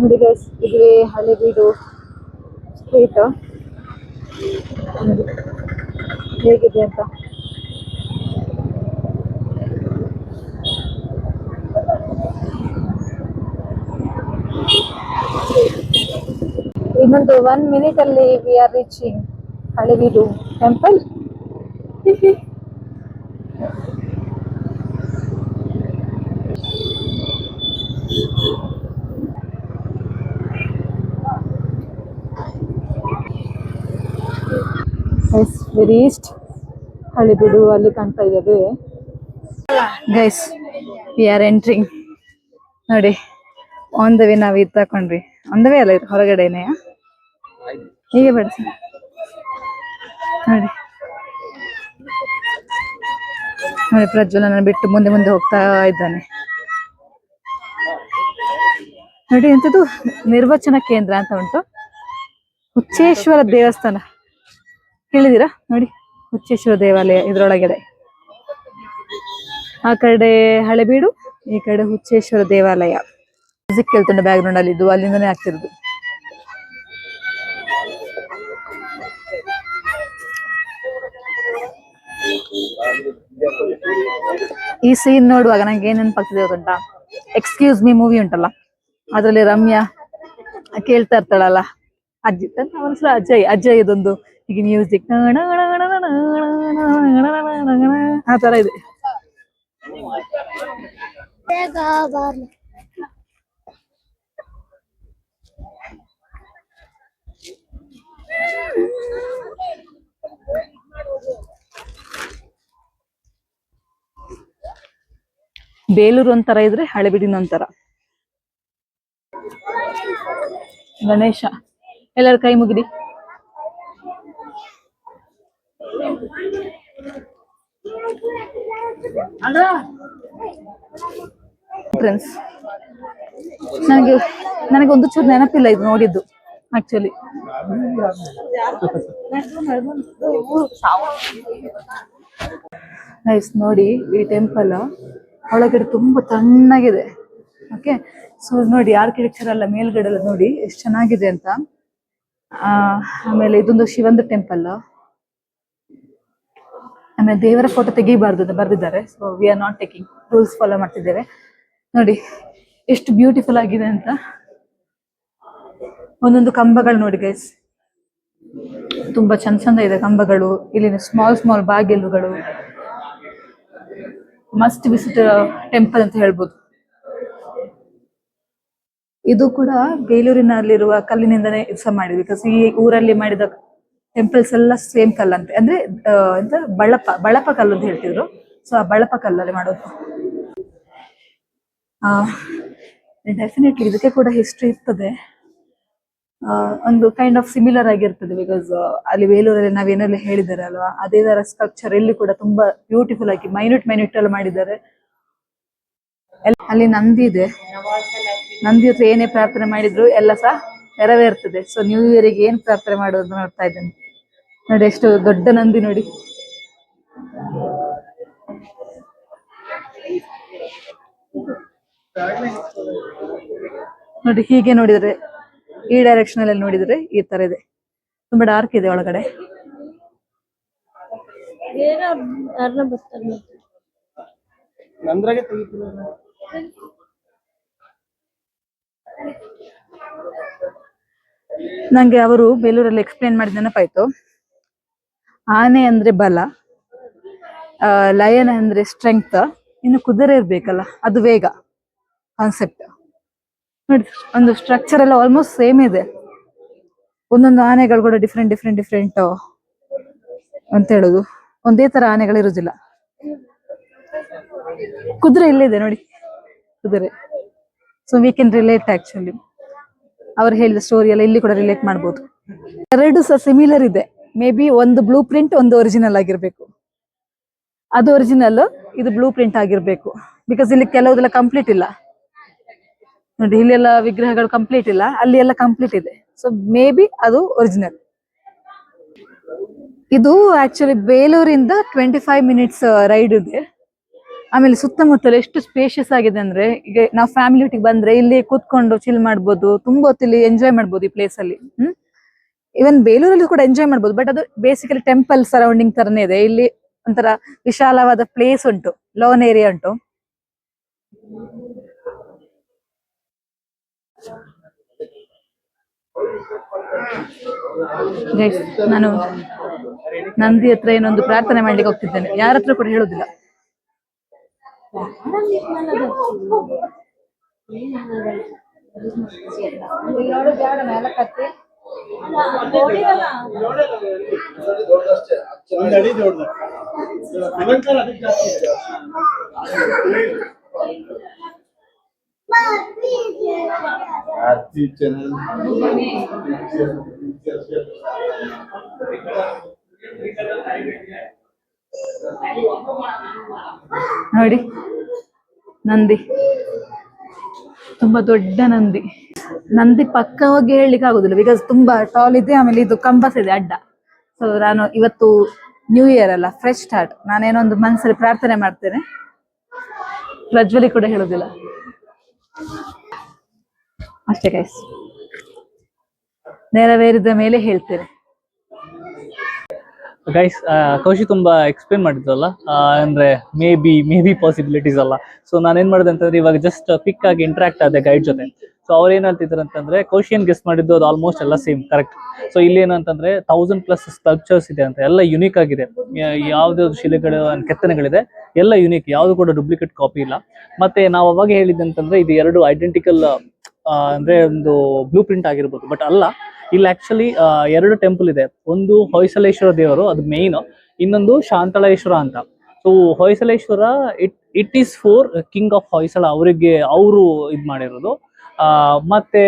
ನೋಡಿ ಗೈಸ್, ಇದುವೇ ಹಳೆಬೀಡು ಸ್ಟ್ರೀಟ್ ಹೇಗಿದೆ ಅಂತ. ಇನ್ನೊಂದು 1 minute ಅಲ್ಲಿ we are reaching Halebidu temple. Very East Halebidu ಅಲ್ಲಿ ಕಾಣ್ತಾ ಇದೆ ಗೈಸ್. We are entering. ನೋಡಿ, ಆನ್ ದ ವೇ ನಾವು ಇದು ತಕೊಂಡ್ರಿ. ಆನ್ ದ ವೇ ಅಲ್ಲ, ಇದು ಹೊರಗಡೆನೆ ಹೀಗೆ ಬಡಿಸಿ ನೋಡಿ. ನೋಡಿ, ಪ್ರಜ್ವಲನ ಬಿಟ್ಟು ಮುಂದೆ ಮುಂದೆ ಹೋಗ್ತಾ ಇದ್ದಾನೆ. ನೋಡಿ, ಎಂಥದ್ದು ನಿರ್ವಚನ ಕೇಂದ್ರ ಅಂತ ಉಂಟು. ಹುಚ್ಚೇಶ್ವರ ದೇವಸ್ಥಾನ ಕೇಳಿದಿರಾ? ನೋಡಿ, ಹುಚ್ಚೇಶ್ವರ ದೇವಾಲಯ ಇದ್ರೊಳಗಡೆ. ಆ ಕಡೆ ಹಳೆಬೀಡು, ಈ ಕಡೆ ಹುಚ್ಚೇಶ್ವರ ದೇವಾಲಯ. ಮ್ಯೂಸಿಕ್ ಕೇಳ್ತುಂಟು ಬ್ಯಾಕ್ ಗ್ರೌಂಡ್ ಅಲ್ಲಿ, ಇದು ಅಲ್ಲಿಂದನೇ ಆಗ್ತಿರೋದು. ಈ ಸೀನ್ ನೋಡುವಾಗ ನಂಗೆ ಏನ್ ನೆನಪಾಗ್ತಿದೆ ಗೊತ್ತುಂಟಾ? ಎಕ್ಸ್ಕ್ಯೂಸ್ ಮೀ ಮೂವಿ ಉಂಟಲ್ಲ, ಅದ್ರಲ್ಲಿ ರಮ್ಯಾ ಕೇಳ್ತಾ ಇರ್ತಾಳಲ್ಲ, ಅಜ್ಜಿ ಅಜಯ್ ಅಜಯ್ ಇದೊಂದು ಈಗ ಮ್ಯೂಸಿಕ್ ಆ ತರ ಇದೆ. ಬೇಲೂರು ಒಂಥರ ಇದ್ರೆ ಹಳೆಬೀಡಿನ ಒಂಥರ. ಗಣೇಶ, ಎಲ್ಲರೂ ಕೈ ಮುಗಿಡಿ. ಫ್ರೆಂಡ್ಸ್, ನನಗೆ ಒಂದು ಚೂರು ನೆನಪಿಲ್ಲ ಇದು ನೋಡಿದ್ದು ಆಕ್ಚುಲಿ. ನೈಸ್. ನೋಡಿ, ಈ ಟೆಂಪಲ್ ಒಳಗಡೆ ತುಂಬಾ ತಣ್ಣಗಿದೆ. ಓಕೆ, ಸೊ ನೋಡಿ ಆರ್ಕಿಟೆಕ್ಚರ್ ಎಲ್ಲ ಮೇಲ್ಗಡೆ ಎಲ್ಲ ನೋಡಿ ಎಷ್ಟು ಚೆನ್ನಾಗಿದೆ ಅಂತ. ಆಮೇಲೆ ಇದೊಂದು ಶಿವಂದು ಟೆಂಪಲ್. ಆಮೇಲೆ ದೇವರ ಫೋಟೋ ತೆಗಿಬಾರ್ದು ಅಂತ ಬರ್ದಿದ್ದಾರೆ. So we are not taking, rules follow ಮಾಡ್ತಿದ್ದೇವೆ. ನೋಡಿ ಎಷ್ಟು ಬ್ಯೂಟಿಫುಲ್ ಆಗಿದೆ ಅಂತ. ಒಂದೊಂದು ಕಂಬಗಳು ನೋಡಿ ಗೈಸ್, ತುಂಬಾ ಚಂದ ಇದೆ ಕಂಬಗಳು. ಇಲ್ಲಿನ ಸ್ಮಾಲ್ ಸ್ಮಾಲ್ ಬಾಗಿಲುಗಳು. ಮಸ್ಟ್ ವಿಸಿಟ್ ಟೆಂಪಲ್ ಅಂತ ಹೇಳ್ಬೋದು. ಇದು ಕೂಡ ಬೇಲೂರಿನಲ್ಲಿರುವ ಕಲ್ಲಿನಿಂದನೇ ಸಹ ಮಾಡಿದೆ. ಬಿಕಾಸ್ ಈ ಊರಲ್ಲಿ ಮಾಡಿದ ಟೆಂಪಲ್ಸ್ ಎಲ್ಲ ಸೇಮ್ ಕಲ್ಲಂತೆ, ಅಂದ್ರೆ ಎಂತ ಬಳಪ ಕಲ್ಲು ಅಂತ ಹೇಳ್ತಿದ್ರು. ಸೊ ಆ ಬಳಪ ಕಲ್ಲಲ್ಲಿ ಮಾಡೋದು. ಡೆಫಿನೆಟ್ಲಿ ಇದಕ್ಕೆ ಕೂಡ ಹಿಸ್ಟ್ರಿ ಇರ್ತದೆ. ಒಂದು ಕೈಂಡ್ ಆಫ್ ಸಿಮಿಲರ್ ಆಗಿರ್ತದೆ. ಬಿಕಾಸ್ ಅಲ್ಲಿ ಬೇಲೂರಲ್ಲಿ ನಾವೇನೆಲ್ಲ ಹೇಳಿದ್ದಾರೆ ಅಲ್ವಾ, ಅದೇ ತರ ಸ್ಟ್ರಕ್ಚರ್ ಇಲ್ಲಿ ಕೂಡ ತುಂಬಾ ಬ್ಯೂಟಿಫುಲ್ ಆಗಿ ಮೈನ್ಯೂಟ್ ಎಲ್ಲ ಮಾಡಿದ್ದಾರೆ. ಅಲ್ಲಿ ನಂದಿ ಇದೆ. ನಂದಿ ಹತ್ರ ಏನೇ ಪ್ರಾರ್ಥನೆ ಮಾಡಿದ್ರು ಎಲ್ಲ ಸಹ ನೆರವೇರ್ತದೆ. ಸೊ ನ್ಯೂ ಇಯರ್ಗೆ ಏನ್ ಪ್ರಾರ್ಥನೆ ಮಾಡೋದು ನೋಡ್ತಾ ಇದ್ದೇನೆ. ನೋಡಿ ಎಷ್ಟು ದೊಡ್ಡ ನಂದಿ ನೋಡಿ. ನೋಡಿ, ಹೀಗೆ ನೋಡಿದ್ರೆ ಈ ಡೈರೆಕ್ಷನ್ ಅಲ್ಲಿ ನೋಡಿದ್ರೆ ಈ ತರ ಇದೆ. ತುಂಬಾ ಡಾರ್ಕ್ ಇದೆ ಒಳಗಡೆ. ನಂಗೆ ಅವರು ಬೇಲೂರಲ್ಲಿ ಎಕ್ಸ್ಪ್ಲೇನ್ ಮಾಡಿದ ನೆನಪಾಯ್ತು. ಆನೆ ಅಂದ್ರೆ ಬಲ, ಲಯನ್ ಅಂದ್ರೆ ಸ್ಟ್ರೆಂಗ್ತ್, ಇನ್ನು ಕುದುರೆ ಇರ್ಬೇಕಲ್ಲ ಅದು ವೇಗ. ಕಾನ್ಸೆಪ್ಟ್ ನೋಡಿ, ಒಂದು ಸ್ಟ್ರಕ್ಚರ್ ಎಲ್ಲ ಆಲ್ಮೋಸ್ಟ್ ಸೇಮ್ ಇದೆ. ಒಂದೊಂದು ಆನೆಗಳು ಕೂಡ ಡಿಫ್ರೆಂಟ್ ಅಂತ ಹೇಳುದು. ಒಂದೇ ತರ ಆನೆಗಳು ಇರುವುದಿಲ್ಲ. ಕುದುರೆ ಇಲ್ಲಿದೆ ನೋಡಿ, ಕುದುರೆ. So we can relate actually. ಅವ್ರು ಹೇಳಿದ ಸ್ಟೋರಿ ಎಲ್ಲ ಇಲ್ಲಿ ಕೂಡ ರಿಲೇಟ್ ಮಾಡ್ಬೋದು. ಎರಡು ಸಹ ಸಿಮಿಲರ್ ಇದೆ. ಮೇ ಬಿ ಒಂದು ಬ್ಲೂ ಪ್ರಿಂಟ್, ಒಂದು ಒರಿಜಿನಲ್ ಆಗಿರ್ಬೇಕು. ಅದು ಒರಿಜಿನಲ್, ಇದು ಬ್ಲೂ ಪ್ರಿಂಟ್ ಆಗಿರ್ಬೇಕು. ಬಿಕಾಸ್ ಇಲ್ಲಿ ಕೆಲವುದೆಲ್ಲ ಕಂಪ್ಲೀಟ್ ಇಲ್ಲ ನೋಡಿ. ಇಲ್ಲೆಲ್ಲ ವಿಗ್ರಹಗಳು ಕಂಪ್ಲೀಟ್ ಇಲ್ಲ, ಅಲ್ಲಿ ಎಲ್ಲ ಕಂಪ್ಲೀಟ್ ಇದೆ. ಸೊ ಮೇ ಬಿ ಅದು ಒರಿಜಿನಲ್. ಇದು ಆಕ್ಚುಲಿ ಬೇಲೂರಿಂದ 25 minutes ರೈಡ್ ಇದೆ. ಆಮೇಲೆ ಸುತ್ತಮುತ್ತಲು ಎಷ್ಟು ಸ್ಪೇಷಿಯಸ್ ಆಗಿದೆ ಅಂದ್ರೆ, ಈಗ ನಾವು ಫ್ಯಾಮಿಲಿ ಒಟ್ಟಿಗೆ ಬಂದ್ರೆ ಇಲ್ಲಿ ಕೂತ್ಕೊಂಡು ಚಿಲ್ ಮಾಡ್ಬೋದು, ತುಂಬಾ ಹೊತ್ತು ಇಲ್ಲಿ ಎಂಜಾಯ್ ಮಾಡ್ಬೋದು ಈ ಪ್ಲೇಸ್ ಅಲ್ಲಿ. ಇವನ್ ಬೇಲೂರಲ್ಲಿ ಕೂಡ ಎಂಜಾಯ್ ಮಾಡ್ಬೋದು, ಬಟ್ ಅದು ಬೇಸಿಕಲಿ ಟೆಂಪಲ್ ಸರೌಂಡಿಂಗ್ ತರನೇ ಇದೆ. ಇಲ್ಲಿ ಒಂಥರ ವಿಶಾಲವಾದ ಪ್ಲೇಸ್ ಉಂಟು, ಲೋನ್ ಏರಿಯಾ ಉಂಟು. ನಾನು ನಂದಿ ಹತ್ರ ಏನೊಂದು ಪ್ರಾರ್ಥನೆ ಮಾಡ್ಲಿಕ್ಕೆ ಹೋಗ್ತಿದ್ದೇನೆ, ಯಾರ ಹತ್ರ ಕೂಡ ಹೇಳುದಿಲ್ಲ. ನೋಡಿ ನಂದಿ, ತುಂಬಾ ದೊಡ್ಡ ನಂದಿ. ನಂದಿ ಪಕ್ಕ ಹೋಗಿ ಹೇಳಲಿಕ್ಕೆ ಆಗುದಿಲ್ಲ, ಬಿಕಾಸ್ ತುಂಬಾ ಟಾಲ್ ಇದೆ. ಆಮೇಲೆ ಇದು ಕಂಬಸ್ ಇದೆ ಅಡ್ಡ. ಸೊ ನಾನು ಇವತ್ತು ನ್ಯೂ ಇಯರ್ ಅಲ್ಲ, ಫ್ರೆಶ್ ಸ್ಟಾರ್ಟ್. ನಾನೇನೋ ಒಂದು ಮನಸ್ಸಲ್ಲಿ ಪ್ರಾರ್ಥನೆ ಮಾಡ್ತೇನೆ, ಪ್ರಜ್ವಲಿ ಕೂಡ ಹೇಳುದಿಲ್ಲ ಅಷ್ಟೇ ಗೈಸ್. ನೆರವೇರಿದ ಮೇಲೆ ಹೇಳ್ತೇನೆ ಗೈಸ್. ಕೌಶಿ ತುಂಬಾ ಎಕ್ಸ್ಪ್ಲೇನ್ ಮಾಡಿದ್ರಲ್ಲ, ಅಂದ್ರೆ ಮೇ ಬಿ ಪಾಸಿಬಿಲಿಟೀಸ್ ಅಲ್ಲ. ಸೊ ನಾನೇನ್ ಮಾಡಿದೆ ಅಂತಂದ್ರೆ, ಇವಾಗ ಜಸ್ಟ್ ಕ್ವಿಕ್ ಆಗಿ ಇಂಟ್ರಾಕ್ಟ್ ಆದೆ ಗೈಡ್ ಜೊತೆ. ಸೊ ಅವ್ರು ಏನ್ ಹೇಳ್ತಿದ್ರು ಅಂತಂದ್ರೆ, ಕೌಶಿಯನ್ ಗೆಸ್ಟ್ ಮಾಡಿದ್ದು ಅದು ಆಲ್ಮೋಸ್ಟ್ ಎಲ್ಲ ಸೇಮ್, ಕರೆಕ್ಟ್. ಸೊ ಇಲ್ಲಿ ಏನಂತಂದ್ರೆ 1000+ ಸ್ಕಲ್ಪ್ಚರ್ಸ್ ಇದೆ ಅಂತ, ಎಲ್ಲ ಯುನೀಕ್ ಆಗಿದೆ. ಯಾವ್ದಾವ್ದು ಶಿಲೆಗಳು ಕೆತ್ತನೆಗಳಿದೆ ಎಲ್ಲ ಯುನೀಕ್, ಯಾವ್ದು ಕೂಡ ಡೂಪ್ಲಿಕೇಟ್ ಕಾಪಿ ಇಲ್ಲ. ಮತ್ತೆ ನಾವು ಅವಾಗ ಹೇಳಿದ್ದೆ ಅಂತಂದ್ರೆ, ಇದು 2 ಐಡೆಂಟಿಕಲ್ ಅಂದ್ರೆ ಒಂದು ಬ್ಲೂ ಪ್ರಿಂಟ್ ಆಗಿರ್ಬೋದು, ಬಟ್ ಅಲ್ಲ. ಇಲ್ಲಿ ಆಕ್ಚುಲಿ 2 ಟೆಂಪಲ್ ಇದೆ. ಒಂದು ಹೊಯ್ಸಳೇಶ್ವರ ದೇವರು, ಅದು ಮೇನ್. ಇನ್ನೊಂದು ಶಾಂತಳೇಶ್ವರ ಅಂತ. So Hoysaleshwara it is for king of Hoysala, ಅವರಿಗೆ ಅವರು ಇದ್ ಮಾಡಿರೋದು. ಮತ್ತೆ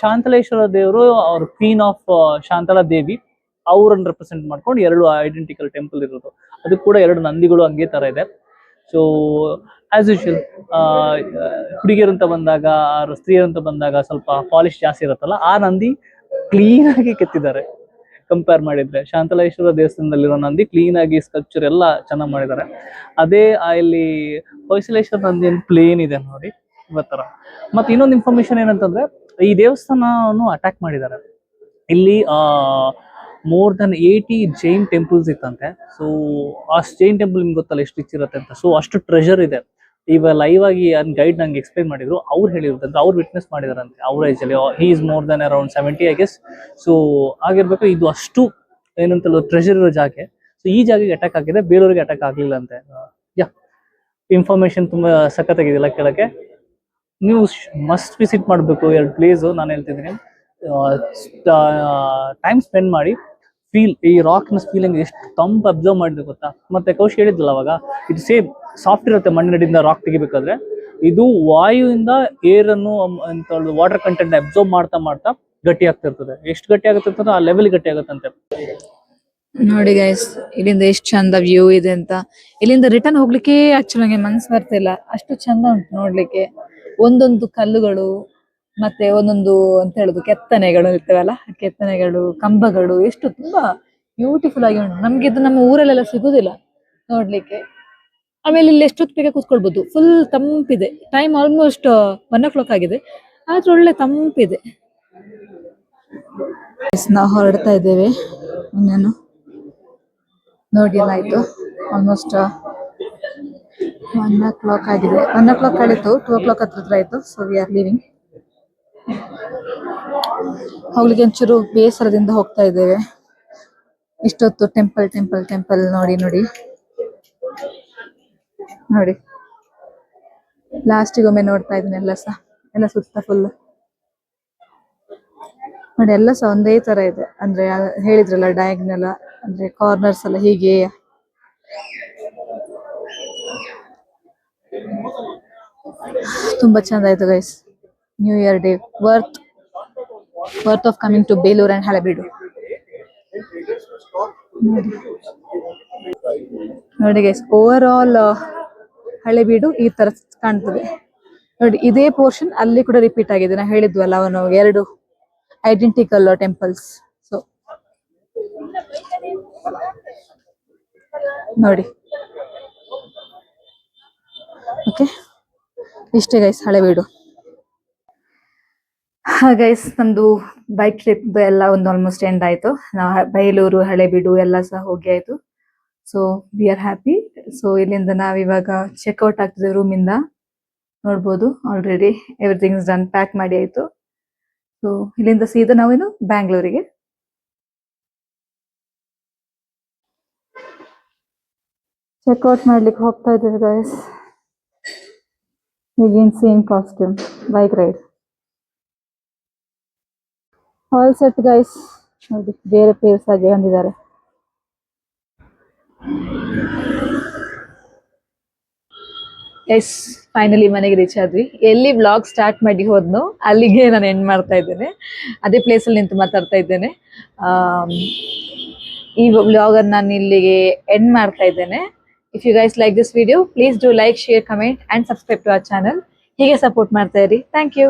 ಶಾಂತಳೇಶ್ವರ ದೇವರು ಅವ್ರ ಕ್ವೀನ್ ಆಫ್ ಶಾಂತಳಾ ದೇವಿ, ಅವ್ರನ್ನ ರೆಪ್ರೆಸೆಂಟ್ ಮಾಡ್ಕೊಂಡು 2 ಐಡೆಂಟಿಕಲ್ ಟೆಂಪಲ್ ಇರೋದು. ಅದು ಕೂಡ 2 ನಂದಿಗಳು ಹಂಗೆ ತರ ಇದೆ. ಸೊ ಆಸ್ ಯೂಶುವಲ್, ಹುಡುಗಿಯರಂತ ಬಂದಾಗ, ಸ್ತ್ರೀಯರಂತ ಬಂದಾಗ ಸ್ವಲ್ಪ ಪಾಲಿಶ್ ಜಾಸ್ತಿ ಇರುತ್ತಲ್ಲ, ಆ ನಂದಿ ಕ್ಲೀನ್ ಆಗಿ ಕೆತ್ತಿದ್ದಾರೆ. ಕಂಪೇರ್ ಮಾಡಿದ್ರೆ ಶಾಂತಲೇಶ್ವರ ದೇವಸ್ಥಾನದಲ್ಲಿರೋ ನಂದಿ ಕ್ಲೀನ್ ಆಗಿ ಸ್ಕಲ್ಪ್ಚರ್ ಎಲ್ಲ ಚೆನ್ನಾಗಿ ಮಾಡಿದ್ದಾರೆ. ಅದೇ ಇಲ್ಲಿ ಹೊಯ್ಸಳೇಶ್ವರ ನಂದಿ ಪ್ಲೇನ್ ಇದೆ ನೋಡಿ, ಇವತ್ತರ. ಮತ್ತೆ ಇನ್ನೊಂದು ಇನ್ಫಾರ್ಮೇಶನ್ ಏನಂತಂದ್ರೆ, ಈ ದೇವಸ್ಥಾನವನ್ನು ಅಟ್ಯಾಕ್ ಮಾಡಿದ್ದಾರೆ. ಇಲ್ಲಿ ಮೋರ್ ದನ್ 80 ಜೈನ್ ಟೆಂಪಲ್ಸ್ ಇತ್ತಂತೆ. ಸೊ ಆ ಜೈನ್ ಟೆಂಪಲ್ ನಿಮ್ಗೆ ಗೊತ್ತಲ್ಲ ಎಷ್ಟು ರಿಚ್ ಇರುತ್ತೆ ಅಂತ. ಸೊ ಅಷ್ಟು ಟ್ರೆಜರ್ ಇದೆ. ಇವಾಗ ಲೈವ್ ಆಗಿ ಗೈಡ್ ನಂಗೆ ಎಕ್ಸ್ಪ್ಲೈನ್ ಮಾಡಿದ್ರು, ಅವ್ರು ಹೇಳಿರೋದಂದ್ರೆ, ಅವ್ರು ವಿಟ್ನೆಸ್ ಮಾಡಿದಾರಂತೆ. ಅವ್ರ ಏಜಲ್ಲಿ he is more than around 70 I guess. So ಆಗಿರ್ಬೇಕು, ಇದು ಅಷ್ಟು ಏನಂತಲ್ಲ ಟ್ರೆಜರ್ ಇರೋ ಜಾಗ. ಸೊ ಈ ಜಾಗಕ್ಕೆ ಅಟ್ಯಾಕ್ ಆಗಿದೆ, ಬೇರೆಯವ್ರಿಗೆ ಅಟ್ಯಾಕ್ ಆಗ್ಲಿಲ್ಲ ಅಂತೆ. ಯಾ, ಇನ್ಫಾರ್ಮೇಶನ್ ತುಂಬಾ ಸಖತ್ತಾಗಿದೆಯಲ್ಲ ಕೇಳಕ್ಕೆ. ನೀವು ಮಸ್ಟ್ ವಿಸಿಟ್ ಮಾಡಬೇಕು 2 ಪ್ಲೇಸು ನಾನು ಹೇಳ್ತಿದ್ದೀನಿ. ಟೈಮ್ ಸ್ಪೆಂಡ್ ಮಾಡಿ ಫೀಲ್, ಈ ರಾಕ್ನ ಫೀಲಿಂಗ್ ಎಷ್ಟು ತಂಪು ಅಬ್ಸರ್ವ್ ಮಾಡಿದ್ರೆ ಗೊತ್ತಾ. ಮತ್ತೆ ಕೌಶಿ ಹೇಳಿದ್ರಲ್ಲ ಅವಾಗ, ಇದು ಸೇಮ್ ಸಾಫ್ಟ್ ಇರುತ್ತೆ ಮಣ್ಣಿನಿಂದ ರಾಕ್ ತೆಗಿಬೇಕಾದ್ರೆ. ಇದು ವಾಯುವಿಂದ ಏರ್ ಅನ್ನು ಅಂತ ವಾಟರ್ ಕಂಟೆಂಟ್ ಅಬ್ಸರ್ವ್ ಮಾಡ್ತಾ ಮಾಡ್ತಾ ಗಟ್ಟಿ ಆಗ್ತಾ ಇರ್ತದೆ. ಎಷ್ಟು ಗಟ್ಟಿ ಆಗುತ್ತೆ ಅಂತಂದ್ರೆ ಆ ಲೆವೆಲ್ ಗಟ್ಟಿ ಆಗುತ್ತಂತೆ. ನೋಡಿ ಗೈಸ್, ಇಲ್ಲಿಂದ ಎಷ್ಟು ಚಂದ ವ್ಯೂ ಇದೆ ಅಂತ. ಇಲ್ಲಿಂದ ರಿಟರ್ನ್ ಹೋಗ್ಲಿಕ್ಕೆ ಆಕ್ಚುಲಿ ನಂಗೆ ಮನ್ಸು ಬರ್ತಿಲ್ಲ, ಅಷ್ಟು ಚಂದ ಉಂಟು ನೋಡ್ಲಿಕ್ಕೆ. ಒಂದೊಂದು ಕಲ್ಲುಗಳು, ಮತ್ತೆ ಒಂದೊಂದು ಅಂತ ಹೇಳುದು ಕೆತ್ತನೆಗಳು ಇರ್ತವಲ್ಲ, ಕೆತ್ತನೆಗಳು, ಕಂಬಗಳು ಎಷ್ಟು ತುಂಬಾ ಬ್ಯೂಟಿಫುಲ್ ಆಗಿ ಉಂಟು. ನಮ್ಗೆ ಇದು ನಮ್ಮ ಊರಲ್ಲೆಲ್ಲ ಸಿಗುದಿಲ್ಲ ನೋಡ್ಲಿಕ್ಕೆ. ಆಮೇಲೆ ಇಲ್ಲಿ ಎಷ್ಟೊತ್ತು ಬೇಗ ಕೂತ್ಕೊಳ್ಬಹುದು, ಫುಲ್ ತಂಪಿದೆ. ಟೈಮ್ ಆಲ್ಮೋಸ್ಟ್ 1 o'clock ಆಗಿದೆ, ಆದ್ರೆ ಒಳ್ಳೆ ತಂಪಿದೆ. ನಾವು ಹೊರಡ್ತಾ ಇದ್ದೇವೆ. ಇನ್ನೇನು ನೋಡಿ ಎಲ್ಲ ಆಯ್ತು. ಆಲ್ಮೋಸ್ಟ್ 1 o'clock ಆಗಿದೆ. 1 o'clock ಕಳಿತು, 2 o'clock ಹತ್ರ ಆಯ್ತು. So we are living. ಹೋಗ್ಲಿಕ್ಕೆ ಒಂಚೂರು ಬೇಸರದಿಂದ ಹೋಗ್ತಾ ಇದ್ದೇವೆ. ಇಷ್ಟೊತ್ತು ಟೆಂಪಲ್ ಟೆಂಪಲ್ ಟೆಂಪಲ್ ನೋಡಿ ನೋಡಿ ನೋಡಿ, ಲಾಸ್ಟಿಗೆ ಒಮ್ಮೆ ನೋಡ್ತಾ ಇದ್ದೀನಿ ಎಲ್ಲ ಸುತ್ತ ಫುಲ್ ನೋಡಿ. ಎಲ್ಲ ಸಹ ಒಂದೇ ತರ ಇದೆ, ಅಂದ್ರೆ ಹೇಳಿದ್ರಲ್ಲ ಡಯಾಗ್ನಲ್, ಅಂದ್ರೆ ಕಾರ್ನರ್ಸ್ ಎಲ್ಲ ಹೀಗೆ. ತುಂಬಾ ಚಂದ ಆಯ್ತು guys. New year day worth of coming to Belur and Halebidu. ನೋಡಿ ಗೈಸ್, ಓವರ್ ಆಲ್ ಹಳೆಬೀಡು ಈ ತರ ಕಾಣ್ತದೆ ನೋಡಿ. ಇದೇ ಪೋರ್ಷನ್ ಅಲ್ಲಿ ಕೂಡ ರಿಪೀಟ್ ಆಗಿದೆ. ನಾ ಹೇಳಿದ್ವಲ್ಲ, ಅವನು 2 ಐಡೆಂಟಿಕಲ್ ಟೆಂಪಲ್ಸ್. ಸೊ ನೋಡಿ, ಓಕೆ, ಇಷ್ಟೇ ಗೈಸ್ ಹಳೆಬೀಡು. ಗೈಸ್ ನಮ್ದು ಬೈಕ್ ಟ್ರಿಪ್ ಎಲ್ಲ ಒಂದು ಆಲ್ಮೋಸ್ಟ್ ಎಂಡ್ ಆಯ್ತು. ನಾವು ಬೈಲೂರು, ಹಳೆಬೀಡು ಎಲ್ಲ ಸಹ ಹೋಗಿ ಆಯ್ತು. So we are happy. So ಇಲ್ಲಿಂದ ನಾವಿವಾಗ ಚೆಕ್ಔಟ್ ಆಗ್ತಿದ್ದೇವೆ ರೂಮಿಂದ. ನೋಡ್ಬೋದು already everything is done, pack ಮಾಡಿ ಆಯ್ತು. ಸೊ ಇಲ್ಲಿಂದ ಸೀದಾ ನಾವೇನು ಬ್ಯಾಂಗ್ಳೂರಿಗೆ. ಚೆಕ್ಔಟ್ ಮಾಡ್ಲಿಕ್ಕೆ ಹೋಗ್ತಾ ಇದ್ದೇವೆ ಗೈಸ್. ಈಗಿನ same costume, bike ride. All set guys. ನೋಡಿ ಬೇರೆ ಪೇರ್ಸ್ ಆಗಿ ಬಂದಿದ್ದಾರೆ. ಎಸ್, ಫೈನಲಿ ಮನೆಗೆ ರೀಚ್ ಆದ್ವಿ. ಎಲ್ಲಿ ವ್ಲಾಗ್ ಸ್ಟಾರ್ಟ್ ಮಾಡಿ ಹೋದ್ನೋ ಅಲ್ಲಿಗೆ ನಾನು ಎಂಡ್ ಮಾಡ್ತಾ ಇದ್ದೇನೆ. ಅದೇ ಪ್ಲೇಸ್ ಅಲ್ಲಿ ನಿಂತು ಮಾತಾಡ್ತಾ ಇದ್ದೇನೆ. ಈ ವ್ಲಾಗ್ ಅನ್ನು ನಾನು ಇಲ್ಲಿಗೆ ಎಂಡ್ ಮಾಡ್ತಾ ಇದ್ದೇನೆ. If you guys like this video, please do like, share, comment and subscribe to our channel. ಹೀಗೆ ಸಪೋರ್ಟ್ ಮಾಡ್ತಾ ಇರಿ. Thank you.